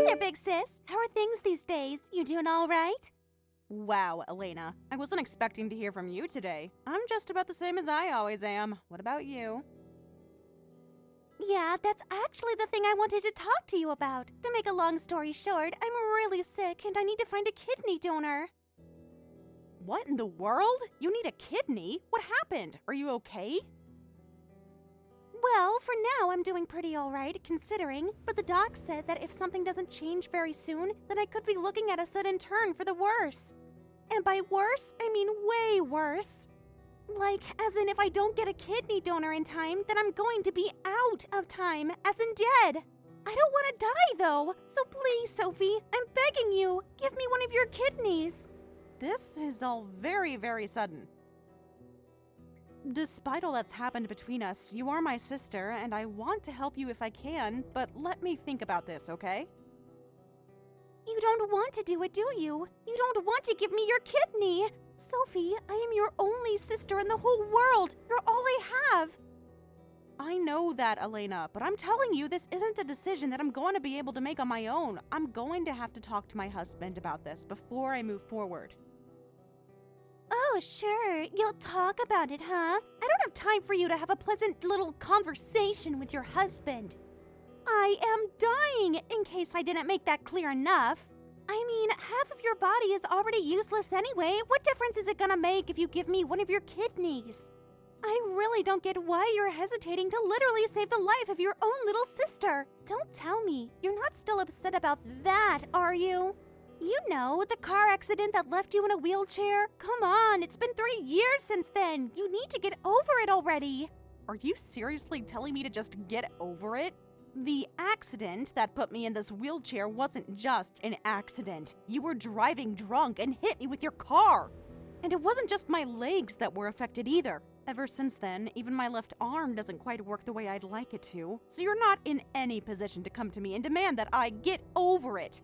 there, big sis. How are things these days? You doing all right? Wow, Elena. I wasn't expecting to hear from you today. I'm just about the same as I always am. What about you? Yeah, that's actually the thing I wanted to talk to you about. To make a long story short, I'm really sick and I need to find a kidney donor. What in the world? You need a kidney? What happened? Are you okay? Well, for now, I'm doing pretty alright, considering, but the doc said that if something doesn't change very soon, then I could be looking at a sudden turn for the worse. And by worse, I mean way worse. Like, as in if I don't get a kidney donor in time, then I'm going to be out of time, as in dead. I don't want to die, though, so please, Sophie, I'm begging you, give me one of your kidneys. This is all very, very sudden. Despite all that's happened between us, you are my sister, and I want to help you if I can, but let me think about this, okay? You don't want to do it, do you? You don't want to give me your kidney! Sophie, I am your only sister in the whole world! You're all I have! I know that, Elena, but I'm telling you, this isn't a decision that I'm going to be able to make on my own. I'm going to have to talk to my husband about this before I move forward. Oh, sure. You'll talk about it, huh? I don't have time for you to have a pleasant little conversation with your husband. I am dying, in case I didn't make that clear enough. I mean, half of your body is already useless anyway. What difference is it gonna make if you give me one of your kidneys? I really don't get why you're hesitating to literally save the life of your own little sister. Don't tell me. You're not still upset about that, are you? You know, the car accident that left you in a wheelchair? Come on, it's been 3 years since then. You need to get over it already. Are you seriously telling me to just get over it? The accident that put me in this wheelchair wasn't just an accident. You were driving drunk and hit me with your car. And it wasn't just my legs that were affected either. Ever since then, even my left arm doesn't quite work the way I'd like it to. So you're not in any position to come to me and demand that I get over it.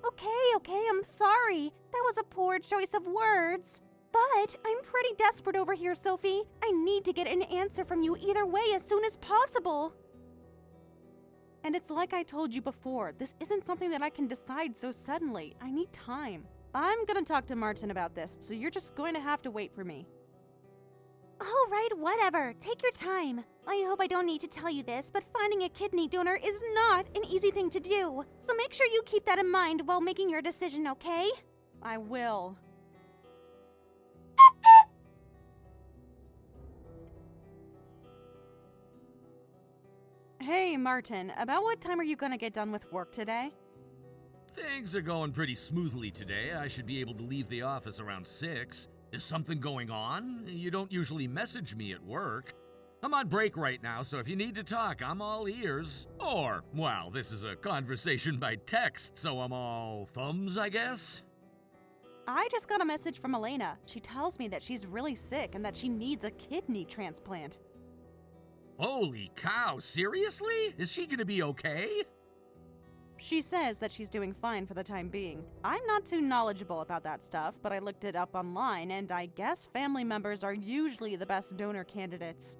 Okay, I'm sorry. That was a poor choice of words. But I'm pretty desperate over here, Sophie. I need to get an answer from you either way as soon as possible. And it's like I told you before, this isn't something that I can decide so suddenly. I need time. I'm gonna talk to Martin about this, so you're just going to have to wait for me. All right, whatever. Take your time. I hope I don't need to tell you this, but finding a kidney donor is not an easy thing to do. So make sure you keep that in mind while making your decision, okay? I will. Hey, Martin, about what time are you gonna get done with work today? Things are going pretty smoothly today. I should be able to leave the office around 6. Is something going on? You don't usually message me at work. I'm on break right now, so if you need to talk, I'm all ears. Or, well, this is a conversation by text, so I'm all thumbs, I guess? I just got a message from Elena. She tells me that she's really sick and that she needs a kidney transplant. Holy cow, seriously? Is she gonna be okay? She says that she's doing fine for the time being. I'm not too knowledgeable about that stuff, but I looked it up online, and I guess family members are usually the best donor candidates.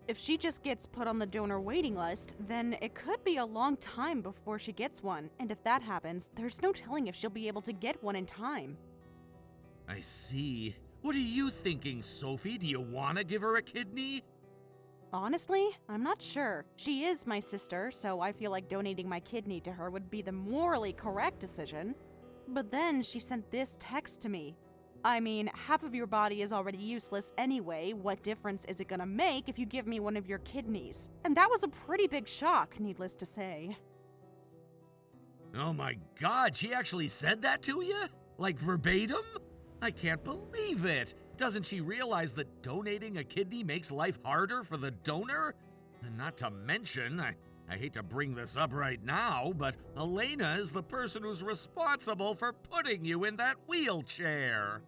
If she just gets put on the donor waiting list, then it could be a long time before she gets one, and if that happens, there's no telling if she'll be able to get one in time. I see. What are you thinking, Sophie? Do you want to give her a kidney? Honestly, I'm not sure. She is my sister, so I feel like donating my kidney to her would be the morally correct decision. But then she sent this text to me. I mean, half of your body is already useless anyway. What difference is it gonna make if you give me one of your kidneys? And that was a pretty big shock, needless to say. Oh my god, she actually said that to you? Like verbatim? I can't believe it! Doesn't she realize that donating a kidney makes life harder for the donor? And not to mention, I hate to bring this up right now, but Elena is the person who's responsible for putting you in that wheelchair.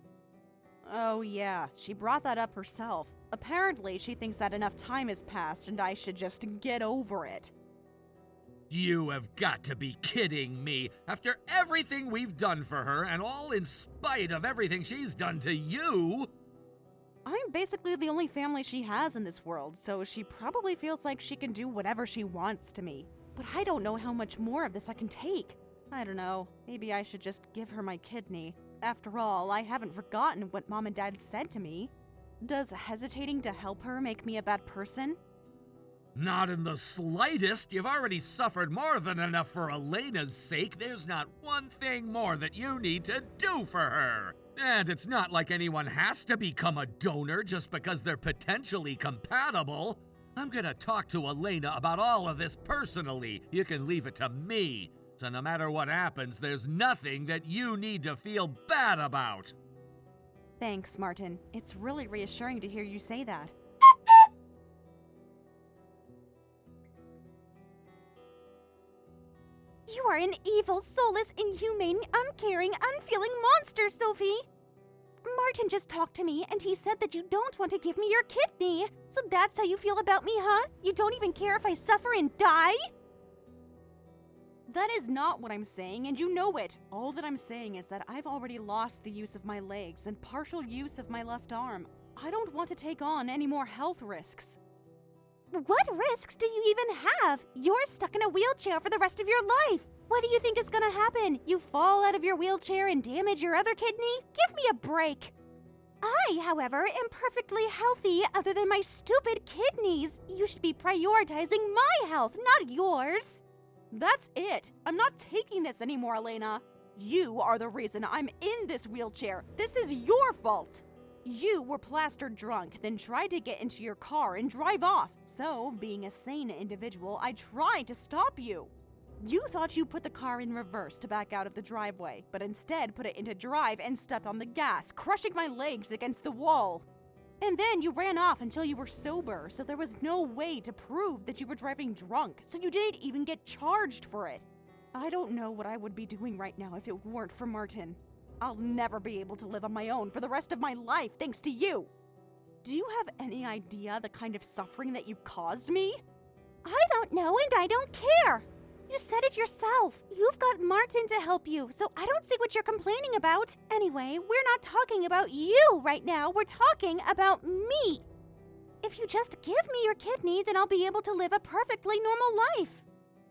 Oh yeah, she brought that up herself. Apparently, she thinks that enough time has passed and I should just get over it. You have got to be kidding me. After everything we've done for her, and all in spite of everything she's done to you... I'm basically the only family she has in this world, so she probably feels like she can do whatever she wants to me. But I don't know how much more of this I can take. I don't know, maybe I should just give her my kidney. After all, I haven't forgotten what Mom and Dad said to me. Does hesitating to help her make me a bad person? Not in the slightest. You've already suffered more than enough for Elena's sake. There's not one thing more that you need to do for her. And it's not like anyone has to become a donor just because they're potentially compatible. I'm gonna talk to Elena about all of this personally. You can leave it to me. So no matter what happens, there's nothing that you need to feel bad about. Thanks, Martin. It's really reassuring to hear you say that. You are an evil, soulless, inhumane, uncaring, unfeeling monster, Sophie! Martin just talked to me, and he said that you don't want to give me your kidney. So that's how you feel about me, huh? You don't even care if I suffer and die? That is not what I'm saying, and you know it. All that I'm saying is that I've already lost the use of my legs and partial use of my left arm. I don't want to take on any more health risks. What risks do you even have? You're stuck in a wheelchair for the rest of your life. What do you think is gonna happen? You fall out of your wheelchair and damage your other kidney? Give me a break. I, however, am perfectly healthy other than my stupid kidneys. You should be prioritizing my health, not yours. That's it. I'm not taking this anymore, Elena. You are the reason I'm in this wheelchair. This is your fault. You were plastered drunk, then tried to get into your car and drive off. So, being a sane individual, I tried to stop you. You thought you put the car in reverse to back out of the driveway, but instead put it into drive and stepped on the gas, crushing my legs against the wall. And then you ran off until you were sober, so there was no way to prove that you were driving drunk, so you didn't even get charged for it. I don't know what I would be doing right now if it weren't for Martin. I'll never be able to live on my own for the rest of my life thanks to you. Do you have any idea the kind of suffering that you've caused me? I don't know, and I don't care. You said it yourself. You've got Martin to help you, so I don't see what you're complaining about. Anyway, we're not talking about you right now. We're talking about me. If you just give me your kidney, then I'll be able to live a perfectly normal life.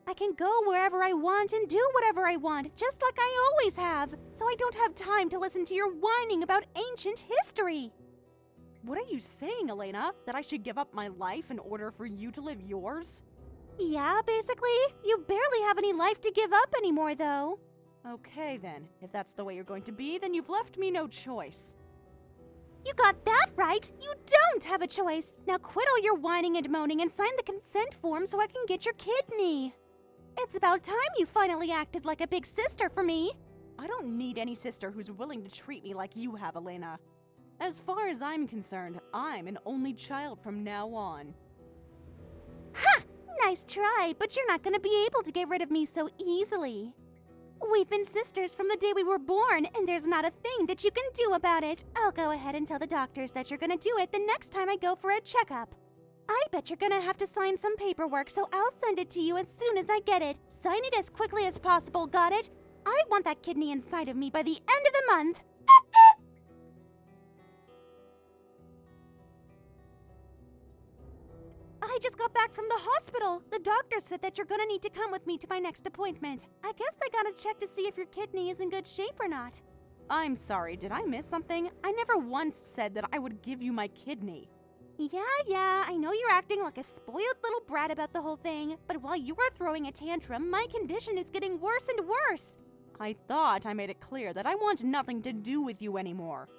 I can go wherever I want and do whatever I want, just like I always have. So I don't have time to listen to your whining about ancient history. What are you saying, Elena? That I should give up my life in order for you to live yours? Yeah, basically. You barely have any life to give up anymore, though. Okay, then. If that's the way you're going to be, then you've left me no choice. You got that right! You don't have a choice! Now quit all your whining and moaning and sign the consent form so I can get your kidney. It's about time you finally acted like a big sister for me. I don't need any sister who's willing to treat me like you have, Elena. As far as I'm concerned, I'm an only child from now on. Ha! Nice try, but you're not gonna be able to get rid of me so easily. We've been sisters from the day we were born, and there's not a thing that you can do about it. I'll go ahead and tell the doctors that you're gonna do it the next time I go for a checkup. I bet you're gonna have to sign some paperwork, so I'll send it to you as soon as I get it. Sign it as quickly as possible, got it? I want that kidney inside of me by the end of the month. I just got back from the hospital. The doctor said that you're gonna need to come with me to my next appointment. I guess they gotta check to see if your kidney is in good shape or not. I'm sorry, did I miss something? I never once said that I would give you my kidney. Yeah, I know you're acting like a spoiled little brat about the whole thing, but while you are throwing a tantrum, my condition is getting worse and worse. I thought I made it clear that I want nothing to do with you anymore.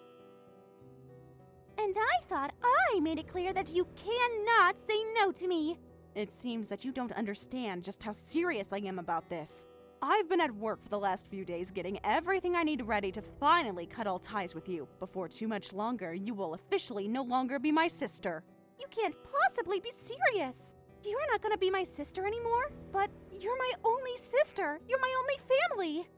And I thought I made it clear that you cannot say no to me. It seems that you don't understand just how serious I am about this. I've been at work for the last few days getting everything I need ready to finally cut all ties with you. Before too much longer, you will officially no longer be my sister. You can't possibly be serious. You're not gonna be my sister anymore? But you're my only sister. You're my only family.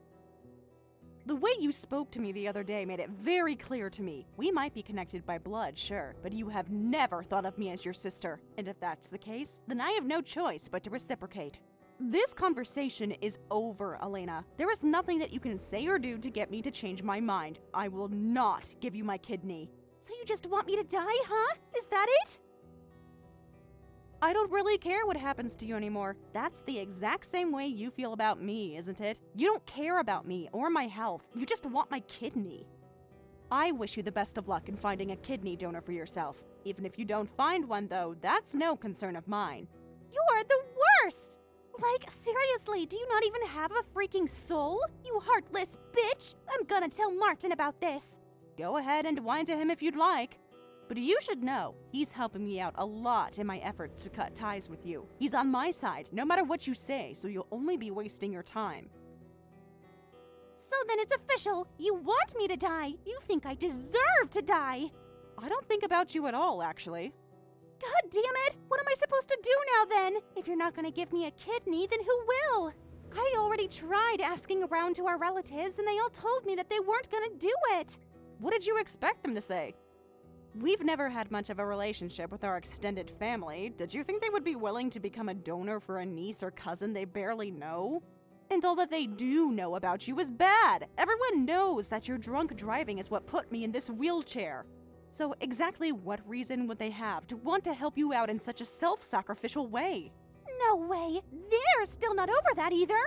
The way you spoke to me the other day made it very clear to me. We might be connected by blood, sure, but you have never thought of me as your sister. And if that's the case, then I have no choice but to reciprocate. This conversation is over, Elena. There is nothing that you can say or do to get me to change my mind. I will not give you my kidney. So you just want me to die, huh? Is that it? I don't really care what happens to you anymore. That's the exact same way you feel about me, isn't it? You don't care about me or my health. You just want my kidney. I wish you the best of luck in finding a kidney donor for yourself. Even if you don't find one, though, that's no concern of mine. You are the worst! Like, seriously, do you not even have a freaking soul? You heartless bitch! I'm gonna tell Martin about this. Go ahead and whine to him if you'd like. But you should know, he's helping me out a lot in my efforts to cut ties with you. He's on my side, no matter what you say, so you'll only be wasting your time. So then it's official. You want me to die. You think I deserve to die. I don't think about you at all, actually. God damn it! What am I supposed to do now then? If you're not gonna give me a kidney, then who will? I already tried asking around to our relatives and they all told me that they weren't gonna do it. What did you expect them to say? We've never had much of a relationship with our extended family. Did you think they would be willing to become a donor for a niece or cousin they barely know? And all that they do know about you is bad. Everyone knows that your drunk driving is what put me in this wheelchair. So exactly what reason would they have to want to help you out in such a self-sacrificial way? No way! They're still not over that either!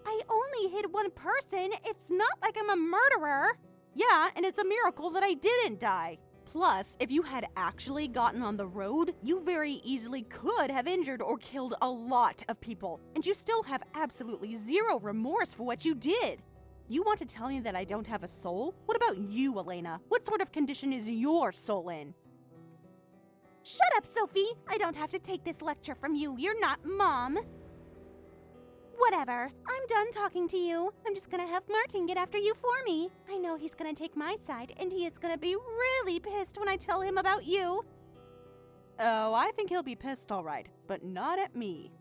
I only hit one person. It's not like I'm a murderer. Yeah, and it's a miracle that I didn't die. Plus, if you had actually gotten on the road, you very easily could have injured or killed a lot of people, and you still have absolutely zero remorse for what you did. You want to tell me that I don't have a soul? What about you, Elena? What sort of condition is your soul in? Shut up, Sophie! I don't have to take this lecture from you. You're not Mom. Whatever. I'm done talking to you. I'm just gonna have Martin get after you for me. I know he's gonna take my side, and he is gonna be really pissed when I tell him about you. Oh, I think he'll be pissed all right, but not at me.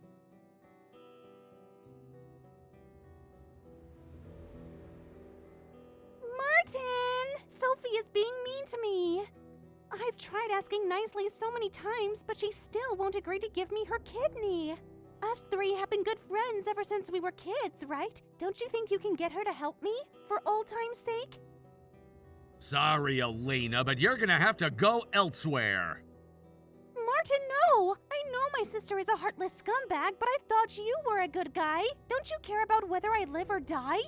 Martin! Sophie is being mean to me. I've tried asking nicely so many times, but she still won't agree to give me her kidney. Us three have been good friends ever since we were kids, right? Don't you think you can get her to help me? For old time's sake? Sorry, Elena, but you're gonna have to go elsewhere. Martin, no! I know my sister is a heartless scumbag, but I thought you were a good guy. Don't you care about whether I live or die?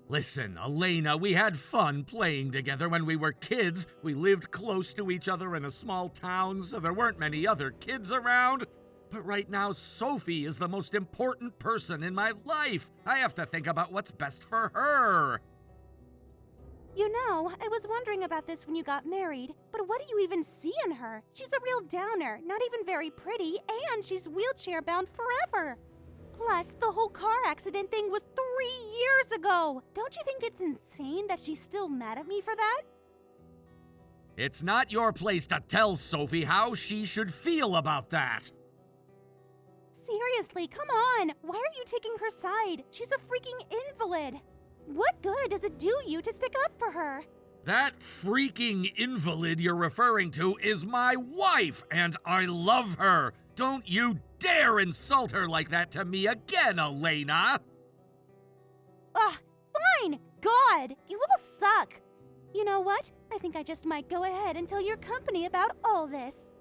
Listen, Elena, we had fun playing together when we were kids. We lived close to each other in a small town, so there weren't many other kids around. But right now, Sophie is the most important person in my life. I have to think about what's best for her. You know, I was wondering about this when you got married, but what do you even see in her? She's a real downer, not even very pretty, and she's wheelchair-bound forever. Plus, the whole car accident thing was 3 years ago. Don't you think it's insane that she's still mad at me for that? It's not your place to tell Sophie how she should feel about that. Seriously, come on! Why are you taking her side? She's a freaking invalid. What good does it do you to stick up for her? That freaking invalid you're referring to is my wife, and I love her. Don't you dare insult her like that to me again, Elena! Ugh, fine! God, you all suck! You know what? I think I just might go ahead and tell your company about all this.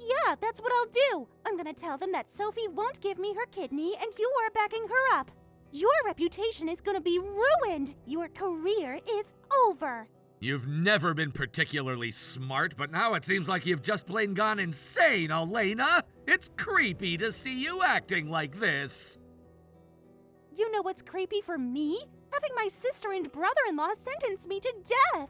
Yeah, that's what I'll do. I'm gonna tell them that Sophie won't give me her kidney and you are backing her up. Your reputation is gonna be ruined. Your career is over. You've never been particularly smart, but now it seems like you've just plain gone insane, Elena. It's creepy to see you acting like this. You know what's creepy for me? Having my sister and brother-in-law sentence me to death.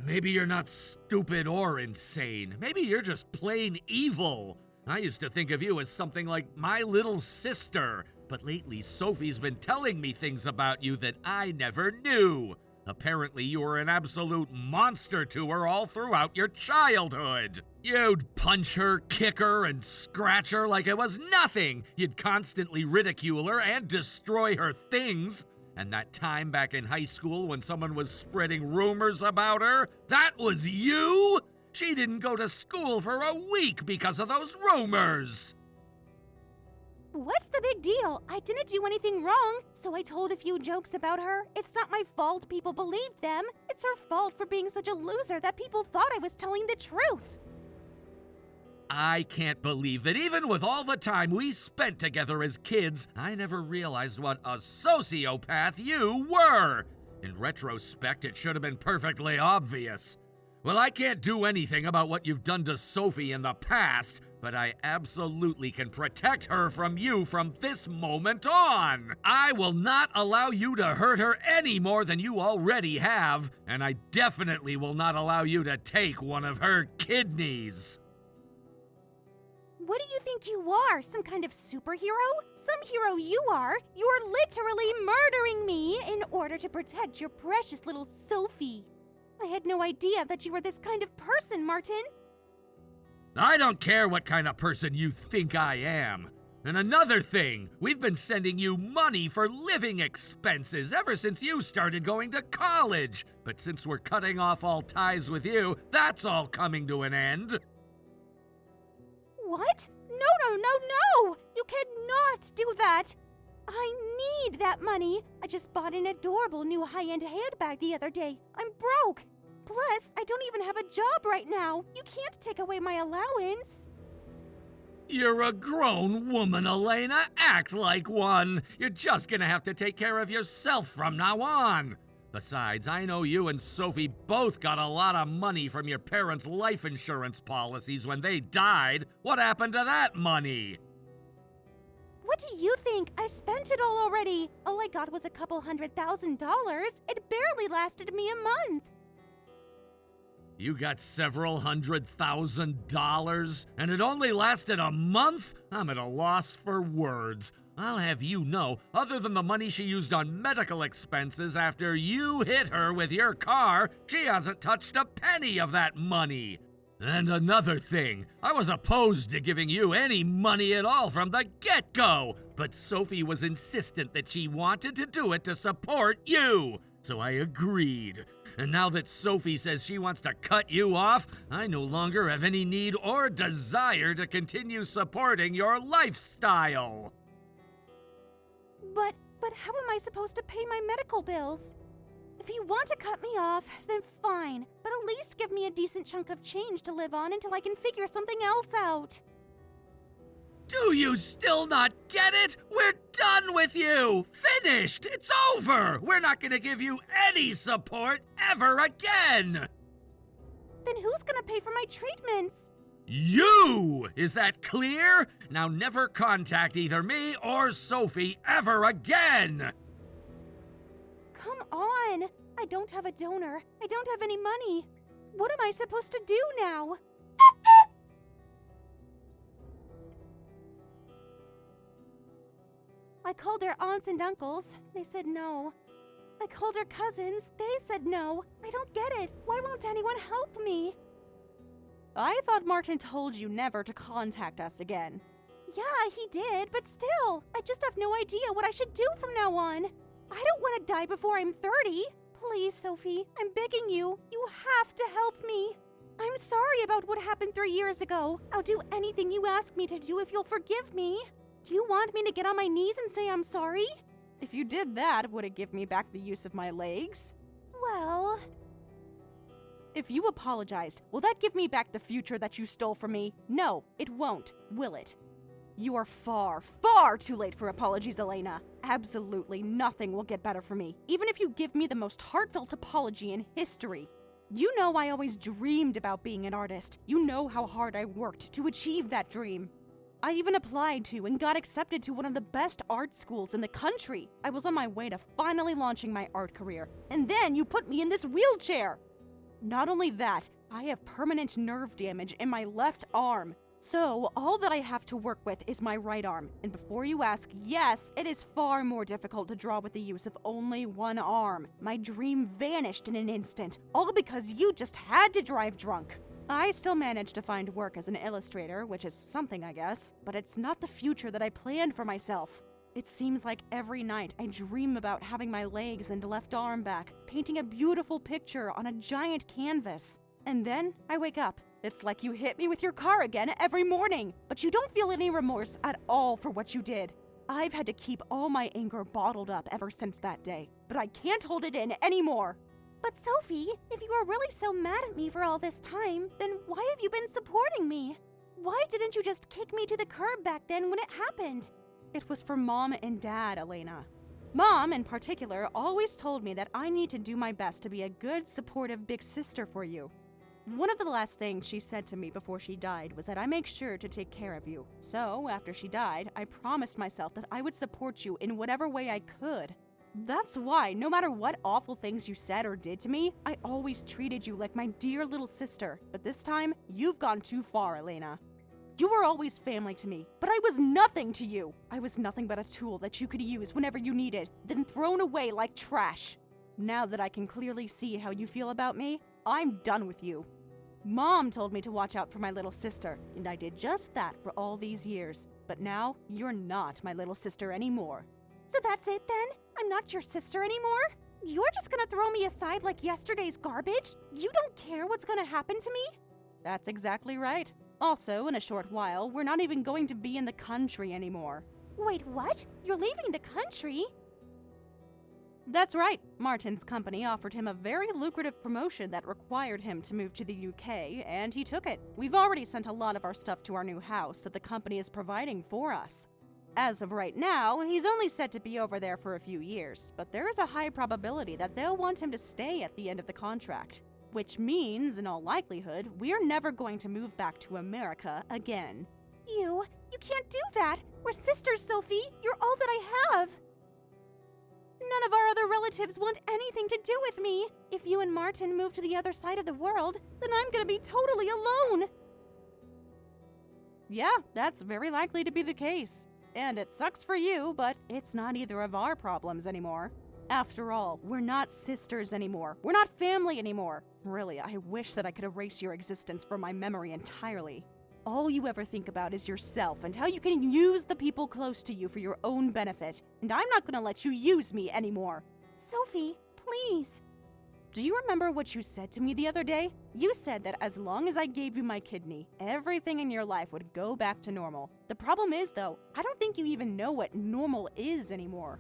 Maybe you're not stupid or insane. Maybe you're just plain evil. I used to think of you as something like my little sister, but lately Sophie's been telling me things about you that I never knew. Apparently you were an absolute monster to her all throughout your childhood. You'd punch her, kick her, and scratch her like it was nothing. You'd constantly ridicule her and destroy her things. And that time back in high school when someone was spreading rumors about her, that was you? She didn't go to school for a week because of those rumors. What's the big deal? I didn't do anything wrong, so I told a few jokes about her. It's not my fault people believed them. It's her fault for being such a loser that people thought I was telling the truth. I can't believe that even with all the time we spent together as kids, I never realized what a sociopath you were. In retrospect, it should have been perfectly obvious. Well, I can't do anything about what you've done to Sophie in the past, but I absolutely can protect her from you from this moment on. I will not allow you to hurt her any more than you already have, and I definitely will not allow you to take one of her kidneys. What do you think you are? Some kind of superhero? Some hero you are. You're literally murdering me in order to protect your precious little Sophie. I had no idea that you were this kind of person, Martin. I don't care what kind of person you think I am. And another thing, we've been sending you money for living expenses ever since you started going to college. But since we're cutting off all ties with you, that's all coming to an end. What? No! You cannot do that! I need that money! I just bought an adorable new high-end handbag the other day. I'm broke! Plus, I don't even have a job right now. You can't take away my allowance. You're a grown woman, Elena. Act like one. You're just gonna have to take care of yourself from now on. Besides, I know you and Sophie both got a lot of money from your parents' life insurance policies when they died. What happened to that money? What do you think? I spent it all already. All I got was a couple $100,000. It barely lasted me a month. You got several $100,000, and it only lasted a month? I'm at a loss for words. I'll have you know, other than the money she used on medical expenses after you hit her with your car, she hasn't touched a penny of that money. And another thing, I was opposed to giving you any money at all from the get-go, but Sophie was insistent that she wanted to do it to support you, so I agreed. And now that Sophie says she wants to cut you off, I no longer have any need or desire to continue supporting your lifestyle. But how am I supposed to pay my medical bills? If you want to cut me off, then fine. But at least give me a decent chunk of change to live on until I can figure something else out. Do you still not get it? We're done with you! Finished! It's over! We're not gonna give you any support ever again! Then who's gonna pay for my treatments? You! Is that clear? Now never contact either me or Sophie ever again! Come on! I don't have a donor. I don't have any money. What am I supposed to do now? I called her aunts and uncles. They said no. I called her cousins. They said no. I don't get it. Why won't anyone help me? I thought Martin told you never to contact us again. Yeah, he did, but still, I just have no idea what I should do from now on. I don't want to die before I'm 30. Please, Sophie, I'm begging you. You have to help me. I'm sorry about what happened 3 years ago. I'll do anything you ask me to do if you'll forgive me. Do you want me to get on my knees and say I'm sorry? If you did that, would it give me back the use of my legs? Well... If you apologized, will that give me back the future that you stole from me? No, it won't, will it? You are far, far too late for apologies, Elena. Absolutely nothing will get better for me, even if you give me the most heartfelt apology in history. You know I always dreamed about being an artist. You know how hard I worked to achieve that dream. I even applied to and got accepted to one of the best art schools in the country. I was on my way to finally launching my art career, and then you put me in this wheelchair. Not only that, I have permanent nerve damage in my left arm. So, all that I have to work with is my right arm. And before you ask, yes, it is far more difficult to draw with the use of only one arm. My dream vanished in an instant, all because you just had to drive drunk. I still managed to find work as an illustrator, which is something, I guess, but it's not the future that I planned for myself. It seems like every night I dream about having my legs and left arm back, painting a beautiful picture on a giant canvas. And then I wake up. It's like you hit me with your car again every morning, but you don't feel any remorse at all for what you did. I've had to keep all my anger bottled up ever since that day, but I can't hold it in anymore. But Sophie, if you were really so mad at me for all this time, then why have you been supporting me? Why didn't you just kick me to the curb back then when it happened? It was for Mom and Dad, Elena. Mom, in particular, always told me that I need to do my best to be a good, supportive big sister for you. One of the last things she said to me before she died was that I make sure to take care of you. So, after she died, I promised myself that I would support you in whatever way I could. That's why, no matter what awful things you said or did to me, I always treated you like my dear little sister. But this time, you've gone too far, Elena. You were always family to me, but I was nothing to you. I was nothing but a tool that you could use whenever you needed, then thrown away like trash. Now that I can clearly see how you feel about me, I'm done with you. Mom told me to watch out for my little sister, and I did just that for all these years. But now, you're not my little sister anymore. So that's it then? I'm not your sister anymore? You're just gonna throw me aside like yesterday's garbage? You don't care what's gonna happen to me? That's exactly right. Also, in a short while, we're not even going to be in the country anymore. Wait, what? You're leaving the country? That's right. Martin's company offered him a very lucrative promotion that required him to move to the UK, and he took it. We've already sent a lot of our stuff to our new house that the company is providing for us. As of right now, he's only set to be over there for a few years, but there is a high probability that they'll want him to stay at the end of the contract. Which means, in all likelihood, we're never going to move back to America again. You can't do that! We're sisters, Sophie! You're all that I have! None of our other relatives want anything to do with me! If you and Martin move to the other side of the world, then I'm gonna be totally alone! Yeah, that's very likely to be the case. And it sucks for you, but it's not either of our problems anymore. After all, we're not sisters anymore. We're not family anymore. Really, I wish that I could erase your existence from my memory entirely. All you ever think about is yourself and how you can use the people close to you for your own benefit. And I'm not gonna let you use me anymore. Sophie, please. Do you remember what you said to me the other day? You said that as long as I gave you my kidney, everything in your life would go back to normal. The problem is, though, I don't think you even know what normal is anymore.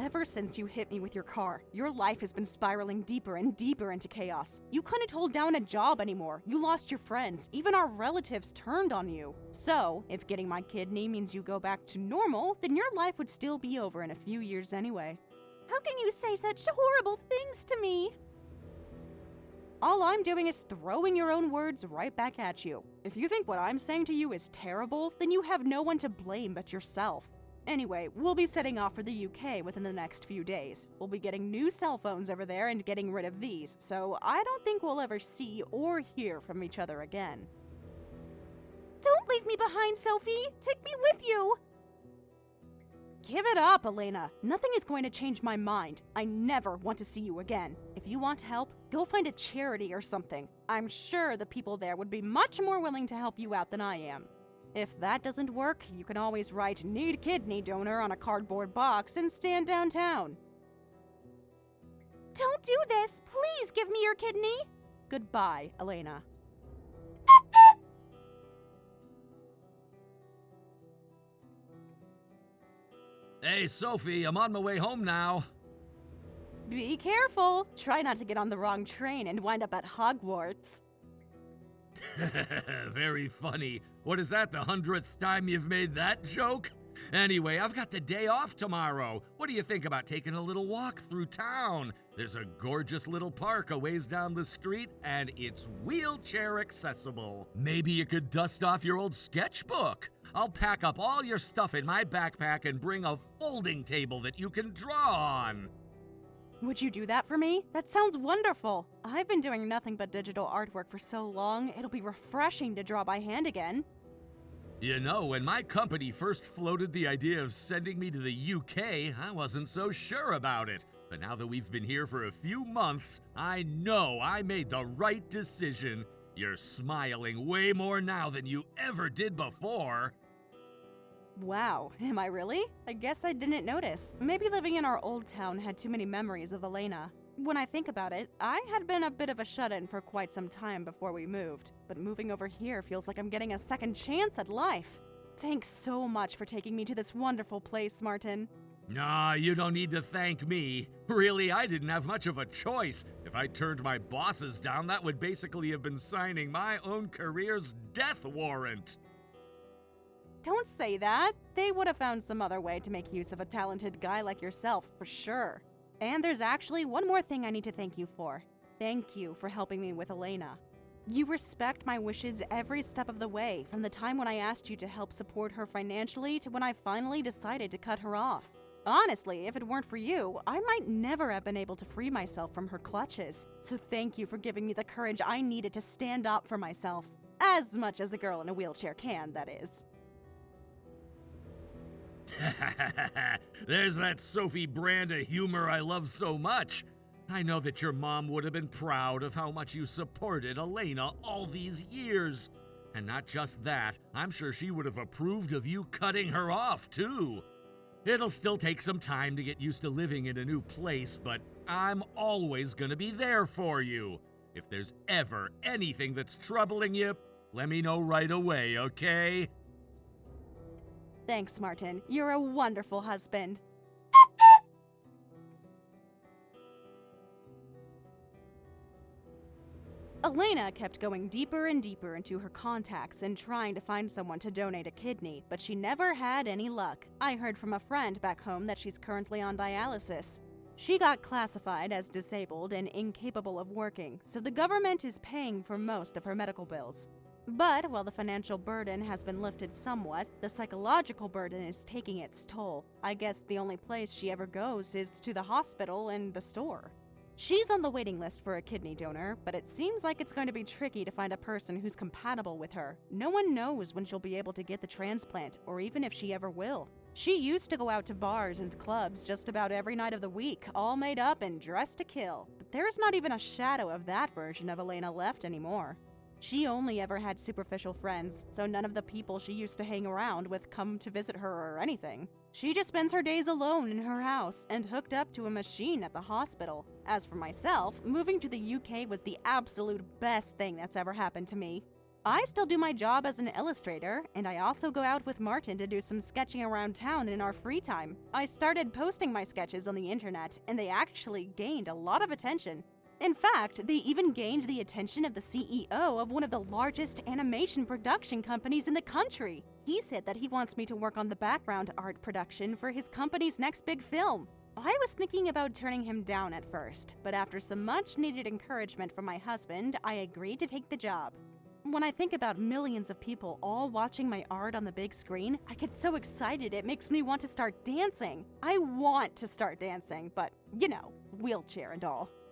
Ever since you hit me with your car, your life has been spiraling deeper and deeper into chaos. You couldn't hold down a job anymore. You lost your friends. Even our relatives turned on you. So, if getting my kidney means you go back to normal, then your life would still be over in a few years anyway. How can you say such horrible things to me? All I'm doing is throwing your own words right back at you. If you think what I'm saying to you is terrible, then you have no one to blame but yourself. Anyway, we'll be setting off for the UK within the next few days. We'll be getting new cell phones over there and getting rid of these, so I don't think we'll ever see or hear from each other again. Don't leave me behind, Sophie! Take me with you! Give it up, Elena. Nothing is going to change my mind. I never want to see you again. If you want help, go find a charity or something. I'm sure the people there would be much more willing to help you out than I am. If that doesn't work, you can always write "Need Kidney Donor" on a cardboard box and stand downtown. Don't do this! Please give me your kidney! Goodbye, Elena. Hey, Sophie, I'm on my way home now. Be careful. Try not to get on the wrong train and wind up at Hogwarts. Very funny. What is that, the 100th time you've made that joke? Anyway, I've got the day off tomorrow. What do you think about taking a little walk through town? There's a gorgeous little park a ways down the street, and it's wheelchair accessible. Maybe you could dust off your old sketchbook. I'll pack up all your stuff in my backpack and bring a folding table that you can draw on. Would you do that for me? That sounds wonderful. I've been doing nothing but digital artwork for so long, it'll be refreshing to draw by hand again. You know, when my company first floated the idea of sending me to the UK, I wasn't so sure about it. But now that we've been here for a few months, I know I made the right decision. You're smiling way more now than you ever did before. Wow, am I really? I guess I didn't notice. Maybe living in our old town had too many memories of Elena. When I think about it, I had been a bit of a shut-in for quite some time before we moved, but moving over here feels like I'm getting a second chance at life. Thanks so much for taking me to this wonderful place, Martin. Nah, you don't need to thank me. Really, I didn't have much of a choice. If I turned my bosses down, that would basically have been signing my own career's death warrant. Don't say that. They would have found some other way to make use of a talented guy like yourself, for sure. And there's actually one more thing I need to thank you for. Thank you for helping me with Elena. You respect my wishes every step of the way, from the time when I asked you to help support her financially to when I finally decided to cut her off. Honestly, if it weren't for you, I might never have been able to free myself from her clutches. So thank you for giving me the courage I needed to stand up for myself. As much as a girl in a wheelchair can, that is. There's that Sophie brand of humor I love so much. I know that your mom would have been proud of how much you supported Elena all these years. And not just that, I'm sure she would have approved of you cutting her off, too. It'll still take some time to get used to living in a new place, but I'm always gonna be there for you. If there's ever anything that's troubling you, let me know right away, okay? Thanks, Martin. You're a wonderful husband. Elena kept going deeper and deeper into her contacts and trying to find someone to donate a kidney, but she never had any luck. I heard from a friend back home that she's currently on dialysis. She got classified as disabled and incapable of working, so the government is paying for most of her medical bills. But while the financial burden has been lifted somewhat, the psychological burden is taking its toll. I guess the only place she ever goes is to the hospital and the store. She's on the waiting list for a kidney donor, but it seems like it's going to be tricky to find a person who's compatible with her. No one knows when she'll be able to get the transplant, or even if she ever will. She used to go out to bars and clubs just about every night of the week, all made up and dressed to kill. But there's not even a shadow of that version of Elena left anymore. She only ever had superficial friends, so none of the people she used to hang around with come to visit her or anything. She just spends her days alone in her house and hooked up to a machine at the hospital. As for myself, moving to the UK was the absolute best thing that's ever happened to me. I still do my job as an illustrator, and I also go out with Martin to do some sketching around town in our free time. I started posting my sketches on the internet, and they actually gained a lot of attention. In fact, they even gained the attention of the CEO of one of the largest animation production companies in the country. He said that he wants me to work on the background art production for his company's next big film. I was thinking about turning him down at first, but after some much-needed encouragement from my husband, I agreed to take the job. When I think about millions of people all watching my art on the big screen, I get so excited it makes me want to start dancing. I want to start dancing, but, you know, wheelchair and all.